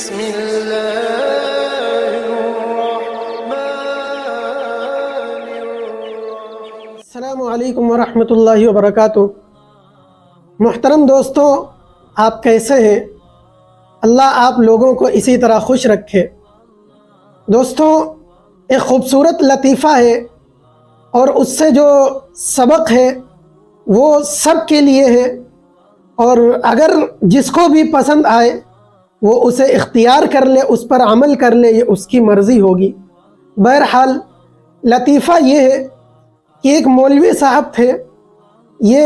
بسم اللہ السلام علیکم ورحمۃ اللہ وبرکاتہ۔ محترم دوستو، آپ کیسے ہیں؟ اللہ آپ لوگوں کو اسی طرح خوش رکھے۔ دوستو، ایک خوبصورت لطیفہ ہے اور اس سے جو سبق ہے وہ سب کے لیے ہے، اور اگر جس کو بھی پسند آئے وہ اسے اختیار کر لے، اس پر عمل کر لے، یہ اس کی مرضی ہوگی۔ بہرحال لطیفہ یہ ہے کہ ایک مولوی صاحب تھے، یہ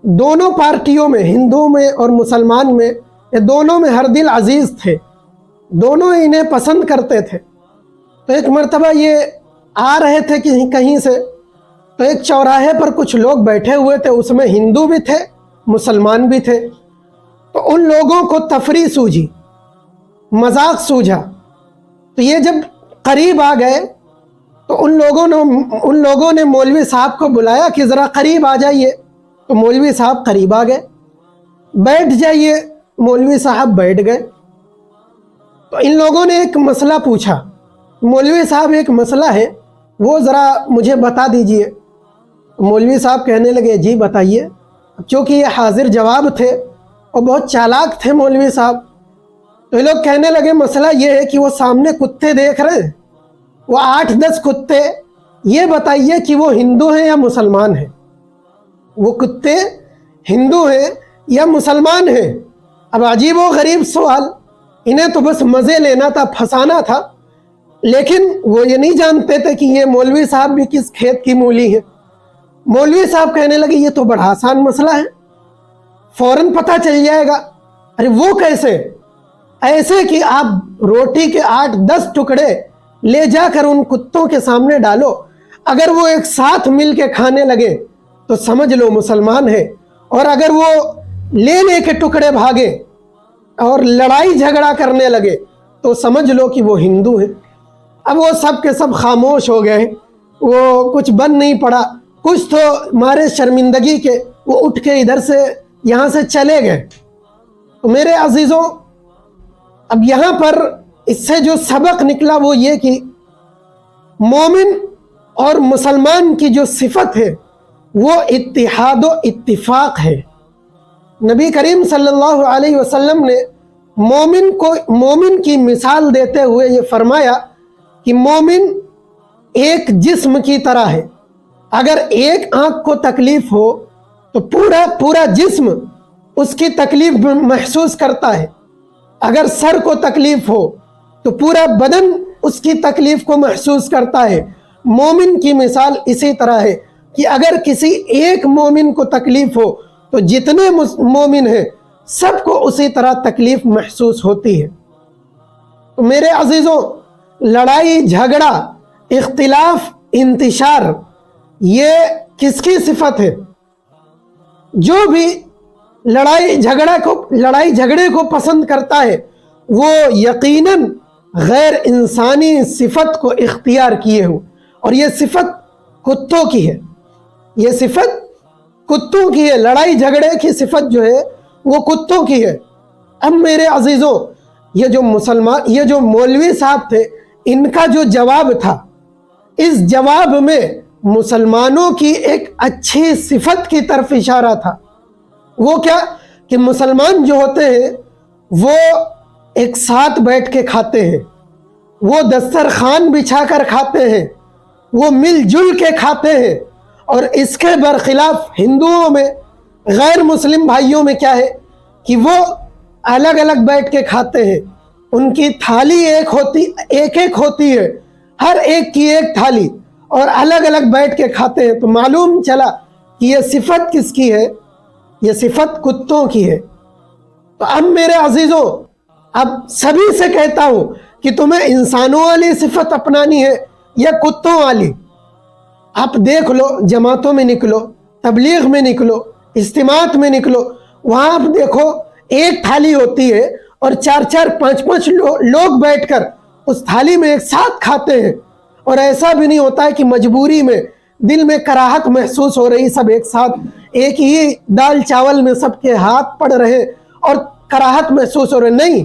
دونوں پارٹیوں میں، ہندو میں اور مسلمان میں، یہ دونوں میں ہر دل عزیز تھے، دونوں انہیں پسند کرتے تھے۔ تو ایک مرتبہ یہ آ رہے تھے کہیں سے، تو ایک چوراہے پر کچھ لوگ بیٹھے ہوئے تھے، اس میں ہندو بھی تھے مسلمان بھی تھے۔ تو ان لوگوں کو تفریح سوجھی، مذاق سوجھا، تو یہ جب قریب آ گئے تو ان لوگوں نے مولوی صاحب کو بلایا کہ ذرا قریب آ جائیے۔ تو مولوی صاحب قریب آ گئے، بیٹھ جائیے، مولوی صاحب بیٹھ گئے۔ تو ان لوگوں نے ایک مسئلہ پوچھا، مولوی صاحب ایک مسئلہ ہے وہ ذرا مجھے بتا دیجئے۔ مولوی صاحب کہنے لگے جی بتائیے۔ چونکہ یہ حاضر جواب تھے اور بہت چالاک تھے مولوی صاحب، تو یہ لوگ کہنے لگے مسئلہ یہ ہے کہ وہ سامنے کتے دیکھ رہے ہیں، وہ 8-10 کتے، یہ بتائیے کہ وہ ہندو ہیں یا مسلمان ہیں؟ وہ کتے ہندو ہیں یا مسلمان ہیں؟ اب عجیب و غریب سوال، انہیں تو بس مزے لینا تھا، پھنسانا تھا، لیکن وہ یہ نہیں جانتے تھے کہ یہ مولوی صاحب بھی کس کھیت کی مولی ہے۔ مولوی صاحب کہنے لگے یہ تو بڑا آسان مسئلہ ہے، فوراً پتہ چل جائے گا۔ ارے وہ کیسے؟ ایسے کہ آپ روٹی کے 8-10 ٹکڑے لے جا کر ان کتوں کے سامنے ڈالو، اگر وہ ایک ساتھ مل کے کھانے لگے تو سمجھ لو مسلمان ہے، اور اگر وہ لے کے ٹکڑے بھاگے اور لڑائی جھگڑا کرنے لگے تو سمجھ لو کہ وہ ہندو ہے۔ اب وہ سب کے سب خاموش ہو گئے، وہ کچھ بن نہیں پڑا، کچھ تو مارے شرمندگی کے وہ اٹھ کے ادھر سے یہاں سے چلے گئے۔ تو میرے عزیزوں، اب یہاں پر اس سے جو سبق نکلا وہ یہ کہ مومن اور مسلمان کی جو صفت ہے وہ اتحاد و اتفاق ہے۔ نبی کریم صلی اللہ علیہ وسلم نے مومن کی مثال دیتے ہوئے یہ فرمایا کہ مومن ایک جسم کی طرح ہے، اگر ایک آنکھ کو تکلیف ہو تو پورا جسم اس کی تکلیف محسوس کرتا ہے، اگر سر کو تکلیف ہو تو پورا بدن اس کی تکلیف کو محسوس کرتا ہے۔ مومن کی مثال اسی طرح ہے کہ اگر کسی ایک مومن کو تکلیف ہو تو جتنے مومن ہیں سب کو اسی طرح تکلیف محسوس ہوتی ہے۔ تو میرے عزیزوں، لڑائی جھگڑا، اختلاف، انتشار، یہ کس کی صفت ہے؟ جو بھی لڑائی جھگڑے کو پسند کرتا ہے وہ یقیناً غیر انسانی صفت کو اختیار کیے ہو، اور یہ صفت کتوں کی ہے، یہ صفت کتوں کی ہے، لڑائی جھگڑے کی صفت جو ہے وہ کتوں کی ہے۔ اب میرے عزیزوں، یہ جو مولوی صاحب تھے، ان کا جو جواب تھا، اس جواب میں مسلمانوں کی ایک اچھی صفت کی طرف اشارہ تھا۔ وہ کیا کہ مسلمان جو ہوتے ہیں وہ ایک ساتھ بیٹھ کے کھاتے ہیں، وہ دسترخوان بچھا کر کھاتے ہیں، وہ مل جل کے کھاتے ہیں، اور اس کے برخلاف ہندوؤں میں، غیر مسلم بھائیوں میں کیا ہے کہ وہ الگ الگ بیٹھ کے کھاتے ہیں، ان کی تھالی ایک ہوتی ہے، ہر ایک کی ایک تھالی، اور الگ الگ بیٹھ کے کھاتے ہیں۔ تو معلوم چلا کہ یہ صفت کس کی ہے؟ یہ صفت کتوں کی ہے۔ تو اب میرے عزیزوں، اب سبھی سے کہتا ہوں کہ تمہیں انسانوں والی صفت اپنانی ہے یا کتوں والی؟ آپ دیکھ لو، جماعتوں میں نکلو، تبلیغ میں نکلو، اجتماعات میں نکلو، وہاں آپ دیکھو ایک تھالی ہوتی ہے اور 4-5 لوگ بیٹھ کر اس تھالی میں ایک ساتھ کھاتے ہیں، اور ایسا بھی نہیں ہوتا ہے کہ مجبوری میں دل میں کراہت محسوس ہو رہی، سب ایک ساتھ ایک ہی دال چاول میں سب کے ہاتھ پڑ رہے اور کراہت محسوس ہو رہے، نہیں،